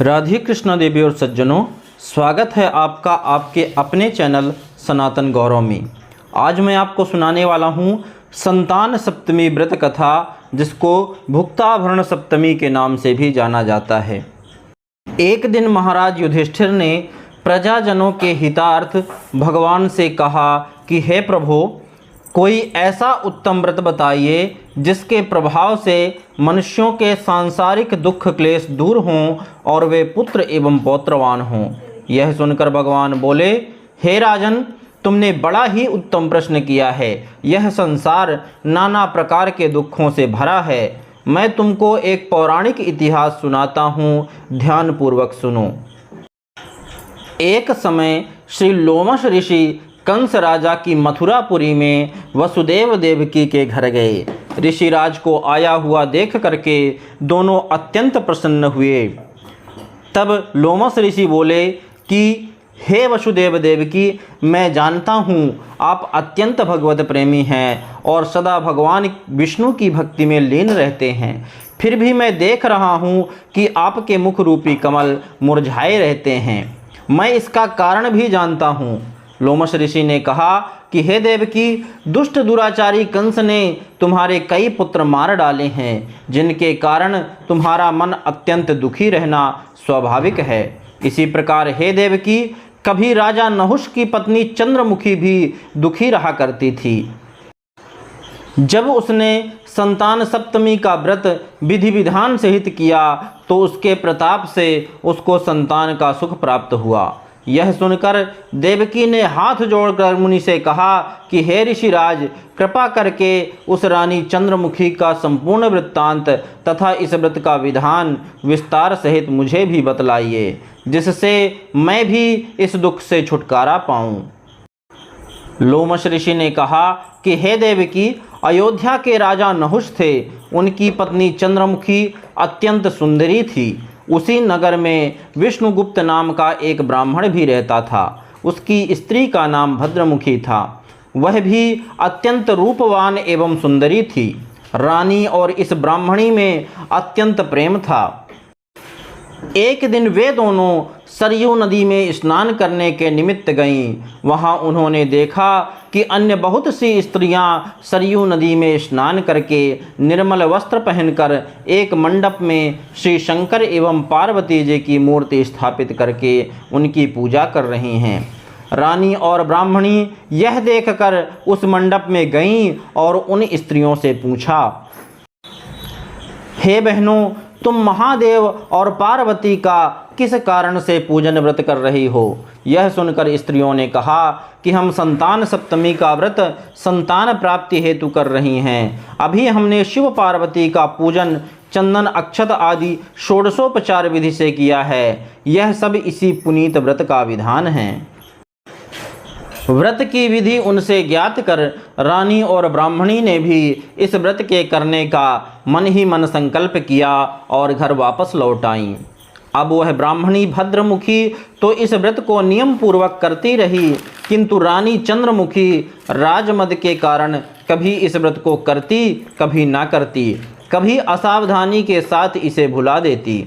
राधे कृष्णा देवी और सज्जनों, स्वागत है आपका आपके अपने चैनल सनातन गौरव में। आज मैं आपको सुनाने वाला हूँ संतान सप्तमी व्रत कथा, जिसको भुक्ताभरण सप्तमी के नाम से भी जाना जाता है। एक दिन महाराज युधिष्ठिर ने प्रजाजनों के हितार्थ भगवान से कहा कि हे प्रभु, कोई ऐसा उत्तम व्रत बताइए जिसके प्रभाव से मनुष्यों के सांसारिक दुख क्लेश दूर हों और वे पुत्र एवं पौत्रवान हों। यह सुनकर भगवान बोले, हे राजन, तुमने बड़ा ही उत्तम प्रश्न किया है। यह संसार नाना प्रकार के दुखों से भरा है। मैं तुमको एक पौराणिक इतिहास सुनाता हूँ, ध्यानपूर्वक सुनो। एक समय श्री लोमश ऋषि कंस राजा की मथुरापुरी में वसुदेव देवकी के घर गए। ऋषिराज को आया हुआ देख करके दोनों अत्यंत प्रसन्न हुए। तब लोमश ऋषि बोले कि हे वसुदेव देवकी, मैं जानता हूँ आप अत्यंत भगवत प्रेमी हैं और सदा भगवान विष्णु की भक्ति में लीन रहते हैं। फिर भी मैं देख रहा हूँ कि आपके मुख रूपी कमल मुरझाए रहते हैं। मैं इसका कारण भी जानता हूँ। लोमश ऋषि ने कहा कि हे देवकी, दुष्ट दुराचारी कंस ने तुम्हारे कई पुत्र मार डाले हैं, जिनके कारण तुम्हारा मन अत्यंत दुखी रहना स्वाभाविक है। इसी प्रकार हे देवकी, कभी राजा नहुष की पत्नी चंद्रमुखी भी दुखी रहा करती थी। जब उसने संतान सप्तमी का व्रत विधि विधान सहित किया तो उसके प्रताप से उसको संतान का सुख प्राप्त हुआ। यह सुनकर देवकी ने हाथ जोड़कर मुनि से कहा कि हे ऋषिराज, कृपा करके उस रानी चंद्रमुखी का संपूर्ण वृत्तांत तथा इस व्रत का विधान विस्तार सहित मुझे भी बतलाइए, जिससे मैं भी इस दुख से छुटकारा पाऊं। लोमश ऋषि ने कहा कि हे देवकी, अयोध्या के राजा नहुष थे। उनकी पत्नी चंद्रमुखी अत्यंत सुंदरी थी। उसी नगर में विष्णुगुप्त नाम का एक ब्राह्मण भी रहता था। उसकी स्त्री का नाम भद्रमुखी था। वह भी अत्यंत रूपवान एवं सुंदरी थी। रानी और इस ब्राह्मणी में अत्यंत प्रेम था। एक दिन वे दोनों सरयू नदी में स्नान करने के निमित्त गईं। वहां उन्होंने देखा कि अन्य बहुत सी स्त्रियां सरयू नदी में स्नान करके निर्मल वस्त्र पहनकर एक मंडप में श्री शंकर एवं पार्वती जी की मूर्ति स्थापित करके उनकी पूजा कर रही हैं। रानी और ब्राह्मणी यह देखकर उस मंडप में गईं और उन स्त्रियों से पूछा, हे बहनों, तुम महादेव और पार्वती का किस कारण से पूजन व्रत कर रही हो? यह सुनकर स्त्रियों ने कहा कि हम संतान सप्तमी का व्रत संतान प्राप्ति हेतु कर रही हैं। अभी हमने शिव पार्वती का पूजन चंदन अक्षत आदि षोडशोपचार विधि से किया है। यह सब इसी पुनीत व्रत का विधान है। व्रत की विधि उनसे ज्ञात कर रानी और ब्राह्मणी ने भी इस व्रत के करने का मन ही मन संकल्प किया और घर वापस लौट आईं। अब वह ब्राह्मणी भद्रमुखी तो इस व्रत को नियम पूर्वक करती रही, किंतु रानी चंद्रमुखी राजमद के कारण कभी इस व्रत को करती, कभी ना करती, कभी असावधानी के साथ इसे भुला देती।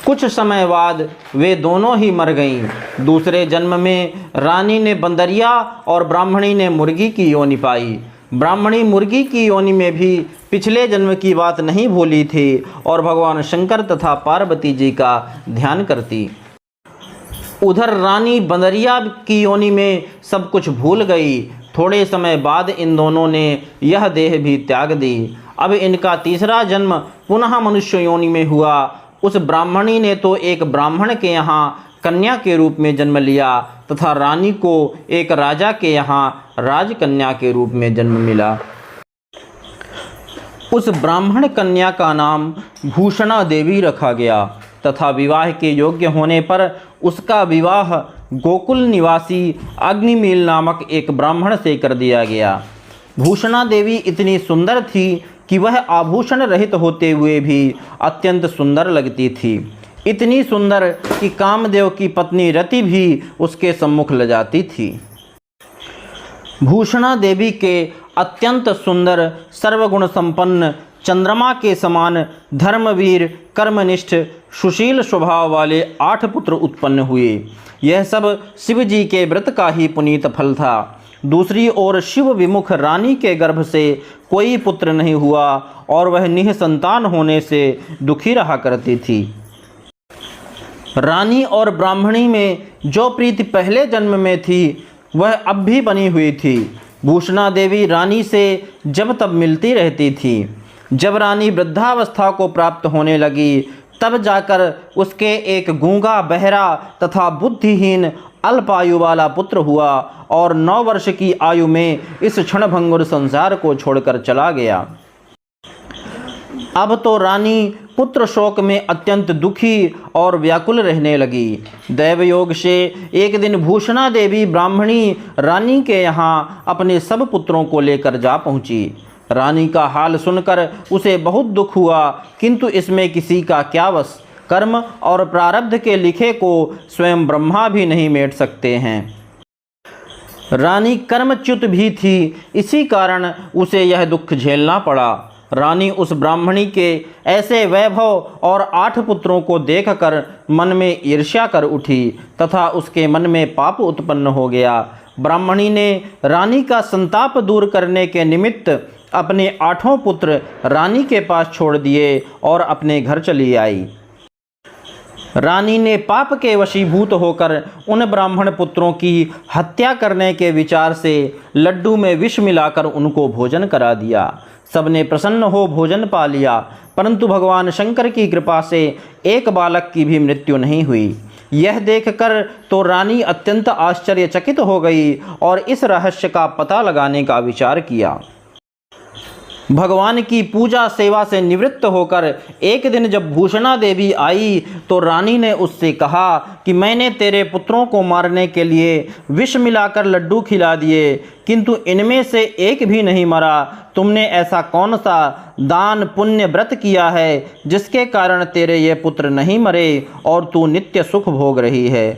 कुछ समय बाद वे दोनों ही मर गईं। दूसरे जन्म में रानी ने बंदरिया और ब्राह्मणी ने मुर्गी की योनि पाई। ब्राह्मणी मुर्गी की योनि में भी पिछले जन्म की बात नहीं भूली थी और भगवान शंकर तथा पार्वती जी का ध्यान करती। उधर रानी बंदरिया की योनि में सब कुछ भूल गई। थोड़े समय बाद इन दोनों ने यह देह भी त्याग दी। अब इनका तीसरा जन्म पुनः मनुष्य योनि में हुआ। उस ब्राह्मणी ने तो एक ब्राह्मण के यहाँ कन्या के रूप में जन्म लिया तथा रानी को एक राजा के यहाँ राजकन्या के रूप में जन्म मिला। उस ब्राह्मण कन्या का नाम भूषणा देवी रखा गया तथा विवाह के योग्य होने पर उसका विवाह गोकुल निवासी अग्निमील नामक एक ब्राह्मण से कर दिया गया। भूषणा देवी इतनी सुंदर थी कि वह आभूषण रहित होते हुए भी अत्यंत सुंदर लगती थी। इतनी सुंदर कि कामदेव की पत्नी रति भी उसके सम्मुख ल जाती थी। भूषणा देवी के अत्यंत सुंदर सर्वगुण संपन्न चंद्रमा के समान धर्मवीर, कर्मनिष्ठ, सुशील स्वभाव वाले 8 पुत्र उत्पन्न हुए। यह सब शिव जी के व्रत का ही पुनीत फल था। दूसरी ओर शिव विमुख रानी के गर्भ से कोई पुत्र नहीं हुआ और वह निःसंतान होने से दुखी रहा करती थी। रानी और ब्राह्मणी में जो प्रीति पहले जन्म में थी वह अब भी बनी हुई थी। भूषणा देवी रानी से जब तब मिलती रहती थी। जब रानी वृद्धावस्था को प्राप्त होने लगी तब जाकर उसके एक गूंगा, बहरा तथा बुद्धिहीन अल्प आयु वाला पुत्र हुआ और 9 वर्ष की आयु में इस क्षणभंगुर संसार को छोड़कर चला गया। अब तो रानी पुत्र शोक में अत्यंत दुखी और व्याकुल रहने लगी। दैवयोग से एक दिन भूषणा देवी ब्राह्मणी रानी के यहाँ अपने सब पुत्रों को लेकर जा पहुँची। रानी का हाल सुनकर उसे बहुत दुख हुआ, किंतु इसमें किसी का क्या वश। कर्म और प्रारब्ध के लिखे को स्वयं ब्रह्मा भी नहीं मेट सकते हैं। रानी कर्मच्युत भी थी, इसी कारण उसे यह दुख झेलना पड़ा। रानी उस ब्राह्मणी के ऐसे वैभव और 8 पुत्रों को देखकर मन में ईर्ष्या कर उठी तथा उसके मन में पाप उत्पन्न हो गया। ब्राह्मणी ने रानी का संताप दूर करने के निमित्त अपने 8 पुत्र रानी के पास छोड़ दिए और अपने घर चली आई। रानी ने पाप के वशीभूत होकर उन ब्राह्मण पुत्रों की हत्या करने के विचार से लड्डू में विष मिलाकर उनको भोजन करा दिया। सबने प्रसन्न हो भोजन पा लिया, परंतु भगवान शंकर की कृपा से एक बालक की भी मृत्यु नहीं हुई। यह देखकर तो रानी अत्यंत आश्चर्यचकित हो गई और इस रहस्य का पता लगाने का विचार किया। भगवान की पूजा सेवा से निवृत्त होकर एक दिन जब भूषणा देवी आई तो रानी ने उससे कहा कि मैंने तेरे पुत्रों को मारने के लिए विष मिलाकर लड्डू खिला दिए, किंतु इनमें से एक भी नहीं मरा। तुमने ऐसा कौन सा दान पुण्य व्रत किया है जिसके कारण तेरे ये पुत्र नहीं मरे और तू नित्य सुख भोग रही है?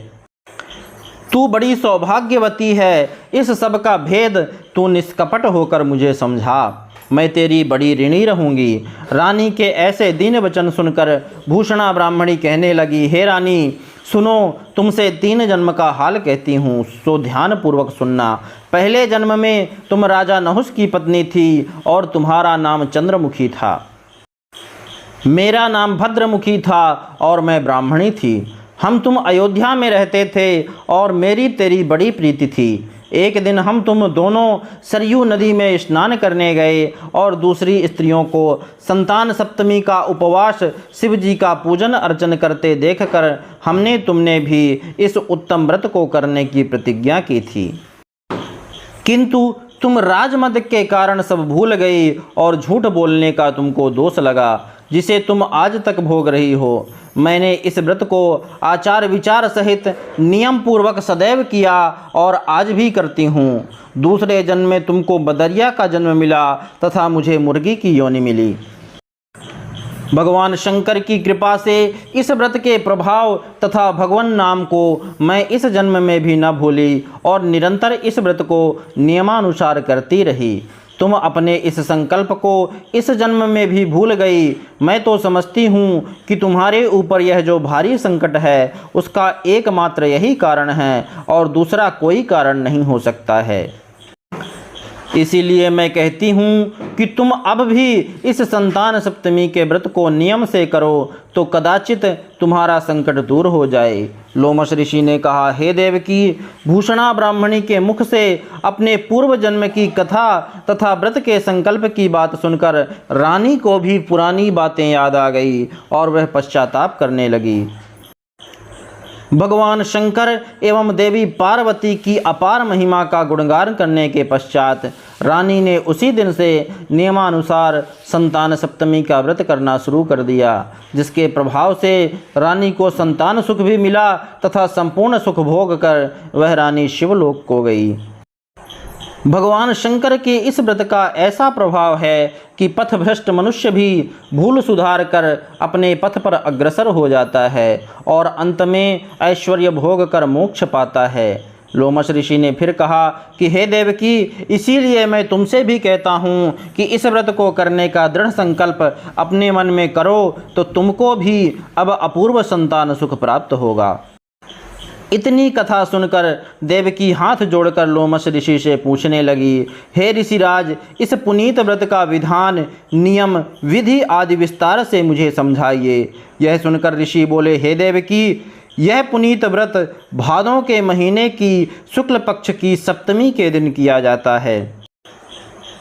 तू बड़ी सौभाग्यवती है। इस सब का भेद तू निष्कपट होकर मुझे समझा। मैं तेरी बड़ी ऋणी रहूँगी। रानी के ऐसे दीन वचन सुनकर भूषणा ब्राह्मणी कहने लगी, हे रानी सुनो, तुमसे 3 जन्म का हाल कहती हूँ, सो ध्यानपूर्वक सुनना। पहले जन्म में तुम राजा नहुस की पत्नी थी और तुम्हारा नाम चंद्रमुखी था। मेरा नाम भद्रमुखी था और मैं ब्राह्मणी थी। तुम अयोध्या में रहते थे और मेरी तेरी बड़ी प्रीति थी। एक दिन हम तुम दोनों सरयू नदी में स्नान करने गए और दूसरी स्त्रियों को संतान सप्तमी का उपवास शिव जी का पूजन अर्चन करते देखकर हमने तुमने भी इस उत्तम व्रत को करने की प्रतिज्ञा की थी, किंतु तुम राजमद के कारण सब भूल गई और झूठ बोलने का तुमको दोष लगा, जिसे तुम आज तक भोग रही हो। मैंने इस व्रत को आचार विचार सहित नियम पूर्वक सदैव किया और आज भी करती हूँ। दूसरे जन्म में तुमको बदरिया का जन्म मिला तथा मुझे मुर्गी की योनि मिली। भगवान शंकर की कृपा से इस व्रत के प्रभाव तथा भगवान नाम को मैं इस जन्म में भी न भूली और निरंतर इस व्रत को नियमानुसार करती रही। तुम अपने इस संकल्प को इस जन्म में भी भूल गई। मैं तो समझती हूँ कि तुम्हारे ऊपर यह जो भारी संकट है उसका एकमात्र यही कारण है और दूसरा कोई कारण नहीं हो सकता है। इसीलिए मैं कहती हूँ कि तुम अब भी इस संतान सप्तमी के व्रत को नियम से करो तो कदाचित तुम्हारा संकट दूर हो जाए। लोमश ऋषि ने कहा, हे देवकी, भूषणा ब्राह्मणी के मुख से अपने पूर्व जन्म की कथा तथा व्रत के संकल्प की बात सुनकर रानी को भी पुरानी बातें याद आ गई और वह पश्चाताप करने लगी। भगवान शंकर एवं देवी पार्वती की अपार महिमा का गुणगान करने के पश्चात रानी ने उसी दिन से नियमानुसार संतान सप्तमी का व्रत करना शुरू कर दिया, जिसके प्रभाव से रानी को संतान सुख भी मिला तथा संपूर्ण सुख भोग कर वह रानी शिवलोक को गई। भगवान शंकर के इस व्रत का ऐसा प्रभाव है कि पथभ्रष्ट मनुष्य भी भूल सुधार कर अपने पथ पर अग्रसर हो जाता है और अंत में ऐश्वर्य भोग कर मोक्ष पाता है। लोमश ऋषि ने फिर कहा कि हे देवकी, इसीलिए मैं तुमसे भी कहता हूँ कि इस व्रत को करने का दृढ़ संकल्प अपने मन में करो तो तुमको भी अब अपूर्व संतान सुख प्राप्त होगा। इतनी कथा सुनकर देवकी हाथ जोड़कर लोमश ऋषि से पूछने लगी, हे ऋषिराज, इस पुनीत व्रत का विधान, नियम, विधि आदि विस्तार से मुझे समझाइए। यह सुनकर ऋषि बोले, हे देवकी, यह पुनीत व्रत भादों के महीने की शुक्ल पक्ष की सप्तमी के दिन किया जाता है।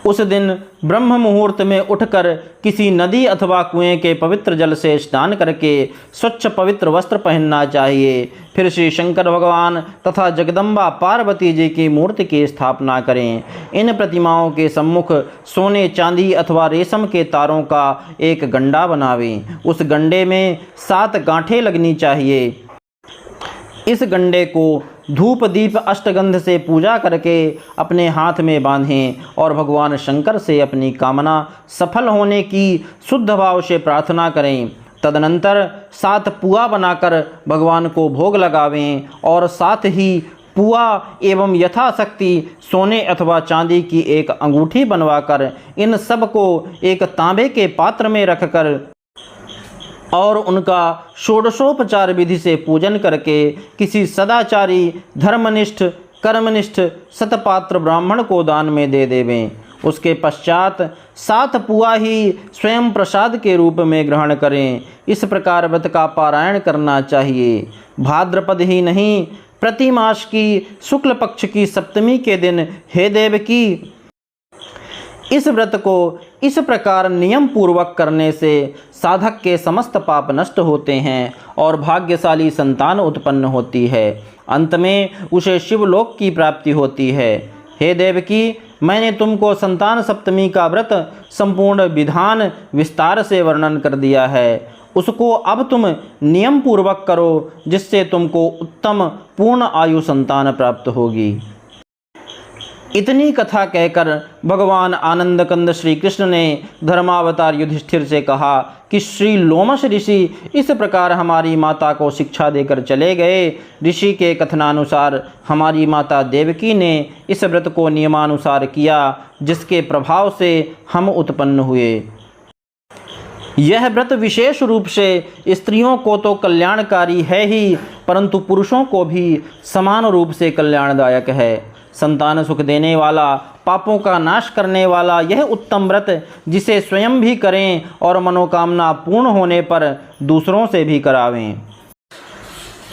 उस दिन ब्रह्म मुहूर्त में उठकर किसी नदी अथवा कुएं के पवित्र जल से स्नान करके स्वच्छ पवित्र वस्त्र पहनना चाहिए। फिर श्री शंकर भगवान तथा जगदम्बा पार्वती जी की मूर्ति की स्थापना करें। इन प्रतिमाओं के सम्मुख सोने, चांदी अथवा रेशम के तारों का एक गंडा बनावें। उस गंडे में 7 गांठें लगनी चाहिए। इस गंडे को धूप दीप अष्टगंध से पूजा करके अपने हाथ में बांधें और भगवान शंकर से अपनी कामना सफल होने की शुद्ध भाव से प्रार्थना करें। तदनंतर 7 पुआ बनाकर भगवान को भोग लगावें और साथ ही पुआ एवं यथाशक्ति सोने अथवा चांदी की एक अंगूठी बनवाकर इन सब को एक तांबे के पात्र में रखकर और उनका षोडशोपचार विधि से पूजन करके किसी सदाचारी, धर्मनिष्ठ, कर्मनिष्ठ सतपात्र ब्राह्मण को दान में दे देवें। उसके पश्चात 7 पुआ ही स्वयं प्रसाद के रूप में ग्रहण करें। इस प्रकार व्रत का पारायण करना चाहिए। भाद्रपद ही नहीं, प्रति मास की शुक्ल पक्ष की सप्तमी के दिन हे देवकी, इस व्रत को इस प्रकार नियम पूर्वक करने से साधक के समस्त पाप नष्ट होते हैं और भाग्यशाली संतान उत्पन्न होती है। अंत में उसे शिवलोक की प्राप्ति होती है। हे देवकी, मैंने तुमको संतान सप्तमी का व्रत संपूर्ण विधान विस्तार से वर्णन कर दिया है। उसको अब तुम नियम पूर्वक करो, जिससे तुमको उत्तम पूर्ण आयु संतान प्राप्त होगी। इतनी कथा कहकर भगवान आनंद कंद श्री कृष्ण ने धर्मावतार युधिष्ठिर से कहा कि श्री लोमश ऋषि इस प्रकार हमारी माता को शिक्षा देकर चले गए। ऋषि के कथनानुसार हमारी माता देवकी ने इस व्रत को नियमानुसार किया, जिसके प्रभाव से हम उत्पन्न हुए। यह व्रत विशेष रूप से स्त्रियों को तो कल्याणकारी है ही, परंतु पुरुषों को भी समान रूप से कल्याणदायक है। संतान सुख देने वाला, पापों का नाश करने वाला यह उत्तम व्रत, जिसे स्वयं भी करें और मनोकामना पूर्ण होने पर दूसरों से भी करावें।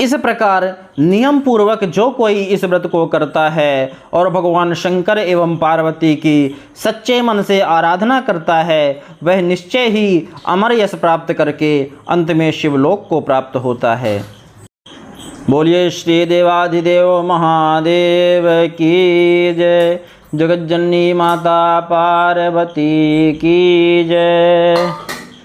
इस प्रकार नियम पूर्वक जो कोई इस व्रत को करता है और भगवान शंकर एवं पार्वती की सच्चे मन से आराधना करता है, वह निश्चय ही अमर यश प्राप्त करके अंत में शिवलोक को प्राप्त होता है। बोलिए श्री देवाधिदेव महादेव की जय। जगज्जननी माता पार्वती की जय।